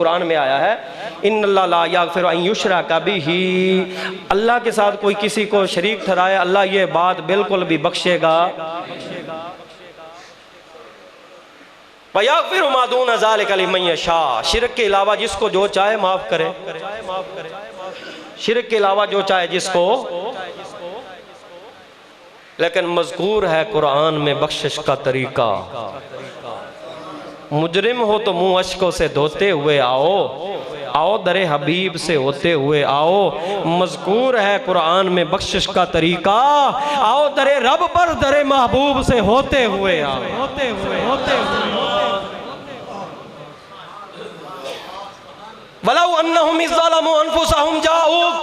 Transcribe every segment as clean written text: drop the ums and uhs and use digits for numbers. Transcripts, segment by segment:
قرآن میں آیا ہے ان اللہ لا یغفر ان یشرک بہ، اللہ کے ساتھ کوئی کسی کو شریک ٹھہرائے اللہ یہ بات بالکل بھی بخشے گا۔ وَيَغْفِرُ مَا دُونَ ذَلِكَ لِمَن يَشَاءُ، شرک کے علاوہ جس کو جو چاہے معاف کرے، شرک کے علاوہ جو چاہے جس کو، لیکن مذکور ہے قرآن میں بخشش کا طریقہ۔ مجرم ہو تو منہ اشکوں سے دھوتے ہوئے آؤ، آؤ در حبیب سے ہوتے ہوئے آؤ، مذکور ہے قرآن میں بخشش کا طریقہ، آؤ در رب پر در محبوب سے ہوتے ہوئے آؤ۔ وَلَوْ أَنَّهُمْ إِذْ ظَلَمُوا أَنفُسَهُمْ جَاءُوكَ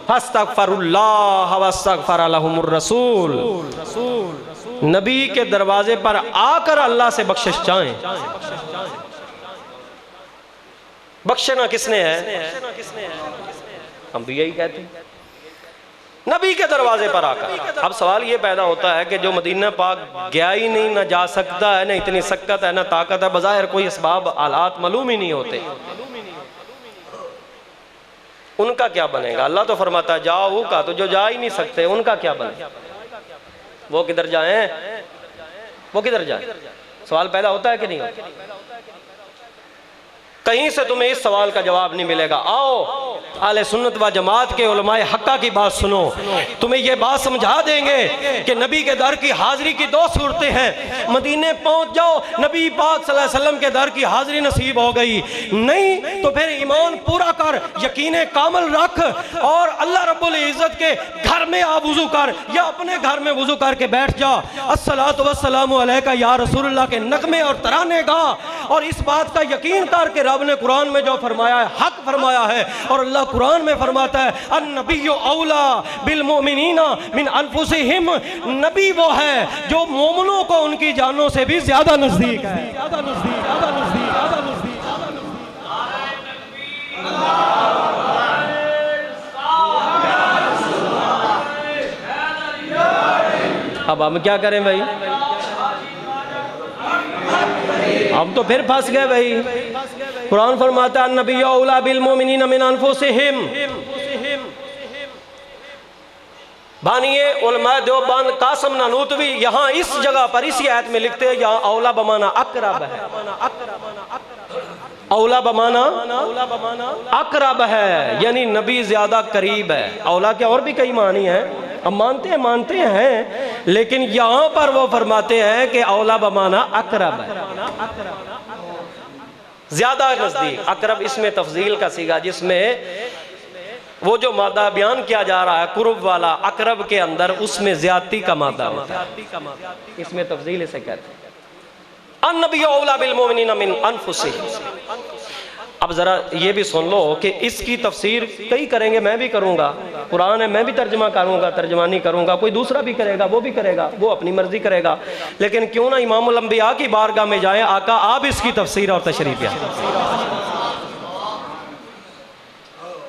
فَاسْتَغْفَرُوا اللَّهَ وَاسْتَغْفَرَ لَهُمُ الرَّسُولُ، نبی کے دروازے پر آ کر اللہ سے بخشش چاہیں۔ بخشنا کس نے ہے؟ ہم بھی یہی کہتے ہیں، نبی کے دروازے پر آ کر۔ اب سوال یہ پیدا ہوتا ہے کہ جو مدینہ پاک گیا ہی نہیں، نہ جا سکتا ہے، نہ اتنی سکت ہے، نہ طاقت ہے، بظاہر کوئی اسباب آلات معلوم ہی نہیں ہوتے، ان کا کیا بنے گا؟ اللہ تو فرماتا ہے جاؤ کا، تو جو جا ہی نہیں سکتے ان کا کیا بنے؟ وہ کدھر جائیں؟ وہ کدھر جائیں؟ سوال پیدا ہوتا ہے کہ نہیں ہوتا؟ کہیں سے تمہیں اس سوال کا جواب نہیں ملے گا۔ آؤ اہل سنت و جماعت کے علماء حقہ کی بات سنو، تمہیں یہ بات سمجھا دیں گے کہ نبی کے در کی حاضری کی دو صورتیں ہیں۔ مدینے پہنچ جاؤ، نبی پاک صلی اللہ علیہ وسلم کے در کی حاضری نصیب ہو گئی، نہیں تو پھر ایمان پورا کر، یقین کامل رکھ، اور اللہ رب العزت کے گھر میں آپ وضو کر، یا اپنے گھر میں وضو کر کے بیٹھ جا، الصلاۃ والسلام علیکہ یا رسول اللہ کے نغمے اور ترانے گا، اور اس بات کا یقین کر کے رب نے قرآن میں جو فرمایا ہے حق فرمایا ہے، اور اللہ قرآن میں فرماتا ہے النبی اولا بالمؤمنین من انفسہم، نبی وہ ہے جو مومنوں کو ان کی جانوں سے بھی زیادہ نزدیک ہے۔ اب ہم کیا کریں بھائی؟ ہم تو پھر پھنس گئے بھائی۔ قرآن فرماتا ہے النبی اولا بالمؤمنین من انفسہم، بانیے علماء دیوبند قاسم نانوتوی یہاں اس جگہ پر اسی آیت میں لکھتے ہیں یہاں اولا بمانا اقرب ہے، اولا بمانا اقرب ہے، یعنی نبی زیادہ قریب ہے۔ اولا کے اور بھی کئی معنی ہیں، ہم مانتے ہیں، لیکن یہاں پر وہ فرماتے ہیں کہ اولا بمانا اقرب ہے، زیادہ نزدیک۔ اقرب اس میں تفضیل کا صیغہ، جس میں وہ جو مادہ بیان کیا جا رہا ہے قرب والا، اقرب کے اندر اس میں زیادتی کا مادہ ہوتا ہے، اس میں تفضیل اسے کہتے ہیں النبی اولا بالمؤمنین من انفسہم۔ اب ذرا یہ بھی سن لو کہ اس کی تفسیر کئی کریں گے، میں بھی کروں گا، قرآن ہے میں بھی ترجمہ کروں گا، ترجمانی کروں گا، کوئی دوسرا بھی کرے گا، وہ بھی کرے گا، وہ اپنی مرضی کرے گا، لیکن کیوں نہ امام الانبیاء کی بارگاہ میں جائیں، آقا آپ اس کی تفسیر اور تشریح کیا۔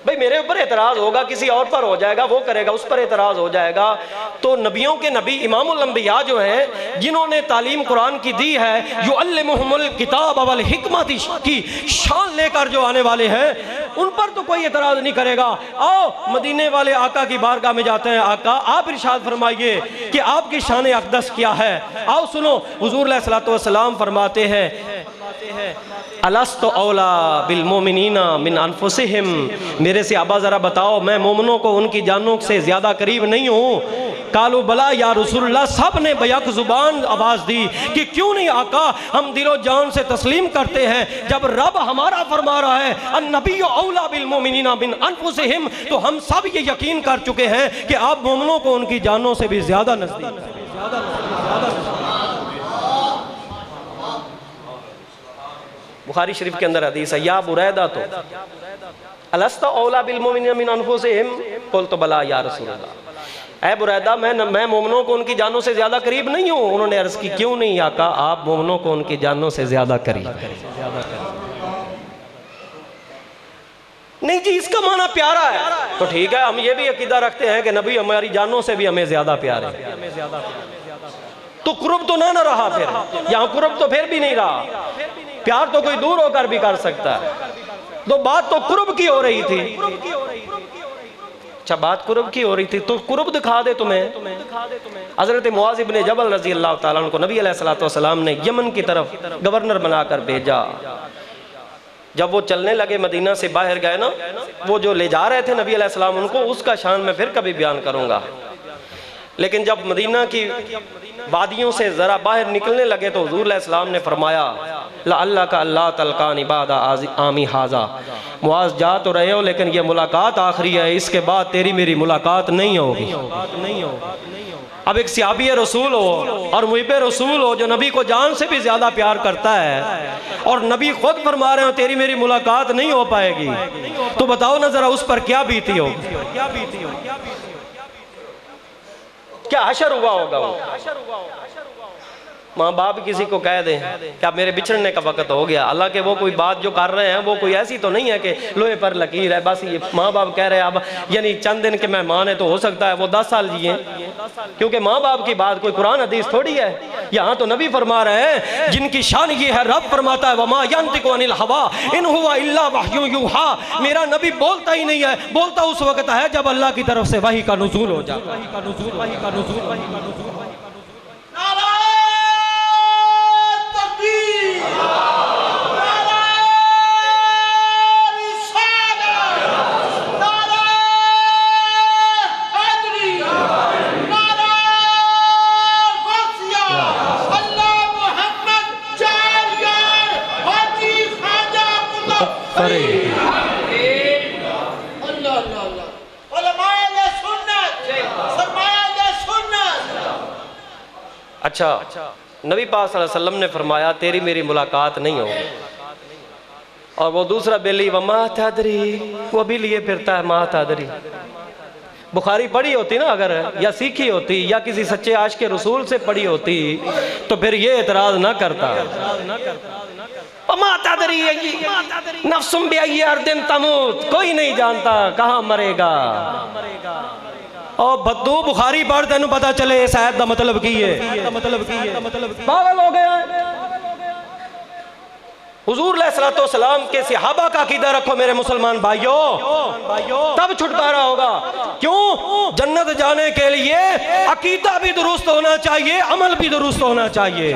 بھئی میرے اوپر اعتراض ہوگا، کسی اور پر ہو جائے گا، وہ کرے گا، اس پر اعتراض ہو جائے گا، تو نبیوں کے نبی امام الانبیاء جو ہیں، جنہوں نے تعلیم قرآن کی دی ہے، یعلمہم الکتاب والحکمت کی شان لے کر جو آنے والے ہیں، ان پر تو کوئی اعتراض نہیں کرے گا۔ آؤ مدینے والے آقا کی بارگاہ میں جاتے ہیں، آقا آپ ارشاد فرمائیے کہ آپ کی شان اقدس کیا ہے۔ آؤ سنو، حضور علیہ السلام فرماتے ہیں الست اولا بالمؤمنین من انفسہم، میرے سے ابا ذرا بتاؤ میں مومنوں کو ان کی جانوں سے زیادہ قریب نہیں ہوں؟ قالوا بلا یا رسول اللہ، سب نے بیک زبان آواز دی کہ کیوں نہیں آقا، ہم دل و جان سے تسلیم کرتے ہیں، جب رب ہمارا فرما رہا ہے النبی اولا بالمؤمنین من انفسہم، تو ہم سب یہ یقین کر چکے ہیں کہ آپ مومنوں کو ان کی جانوں سے بھی زیادہ نزدیک ہیں۔ بخاری شریف کے اندر حدیث ہے یا بریدہ تو الست اولا بالمؤمنین من انفسہم قلت بلا یا رسول اللہ، اے بریدہ میں مومنوں کو ان کی جانوں سے زیادہ قریب نہیں ہوں۔ انہوں نے عرض کی کیوں نہیں آقا، آپ مومنوں کو ان کی جانوں سے زیادہ قریب نہیں جی، اس کا معنی پیارا ہے، تو ٹھیک ہے، ہم یہ بھی عقیدہ رکھتے ہیں کہ نبی ہماری جانوں سے بھی ہمیں زیادہ پیارے ہیں، تو قرب تو نہ رہا، پھر یہاں قرب تو پھر بھی نہیں رہا۔ پیار تو کوئی دور ہو کر بھی کر سکتا ہے. تو بات تو قرب کی ہو رہی تھی. اچھا بات قرب کی ہو رہی تھی تو قرب دکھا دے تمہیں. حضرت معاذ ابن جبل رضی اللہ تعالیٰ عنہ کو نبی علیہ السلام نے یمن کی طرف گورنر بنا کر بھیجا. جب وہ چلنے لگے مدینہ سے باہر گئے نا، وہ جو لے جا رہے تھے نبی علیہ السلام ان کو، اس کا شان میں پھر کبھی بیان کروں گا. لیکن جب مدینہ کی وادیوں سے ذرا باہر نکلنے لگے تو حضور علیہ السلام نے فرمایا لعلک اللہ تلقانی بعد عامی ھذا، معاذ جا تو رہے ہو لیکن یہ ملاقات آخری ہے، اس کے بعد تیری میری ملاقات نہیں ہوگی. اب ایک صحابی رسول ہو اور محب رسول ہو جو نبی کو جان سے بھی زیادہ پیار کرتا ہے، اور نبی خود فرما رہے ہو تیری میری ملاقات نہیں ہو پائے گی، تو بتاؤ نا ذرا اس پر کیا بیتی ہوگی، کیا حشر ہوا ہوگا. ماں باپ کسی کو کہہ دیں کہ اب میرے بچھڑنے کا وقت ہو گیا، اللہ کے وہ کوئی بات جو کر رہے ہیں وہ کوئی ایسی تو نہیں ہے کہ لوہے پر لکیر ہے، بس یہ ماں باپ کہہ رہے ہیں اب یعنی چند دن کے مہمان ہیں تو ہو سکتا ہے وہ 10 سال جیئیں، کیونکہ ماں باپ کی بات کوئی قرآن حدیث تھوڑی ہے. یہاں تو نبی فرما رہے ہیں جن کی شان یہ ہے، رب فرماتا ہے وَمَا يَنْطِقُ عَنِ الْهَوَىٰ إِنْ هُوَ إِلَّا وَحْيٌ يُوحَىٰ، میرا نبی بولتا ہی نہیں ہے، بولتا اس وقت ہے جب اللہ کی طرف سے وحی کا نزول ہو جاتا ہے. اچھا نبی پاک صلی اللہ علیہ وسلم نے فرمایا تیری میری ملاقات نہیں ہوگی. اور وہ دوسرا بیلی وما تدری، وہ بھی لیے پھرتا ہے ما تدری. بخاری پڑھی ہوتی نا اگر، یا سیکھی ہوتی یا کسی سچے عاشق رسول سے پڑھی ہوتی تو پھر یہ اعتراض نہ کرتا. وما تدری نفس بأی ارض تموت، کوئی نہیں جانتا کہاں مرے گا. اور بدو بخاری پڑھ تینوں پتا چلے اس آیت دا مطلب کی ہے، پاگل ہو گیا. حضور علیہ السلام کے صحابہ کا عقیدہ رکھو میرے مسلمان بھائیوں، تب چھٹکارا ہوگا. کیوں؟ جنت جانے کے لیے عقیدہ بھی درست ہونا چاہیے، عمل بھی درست ہونا چاہیے.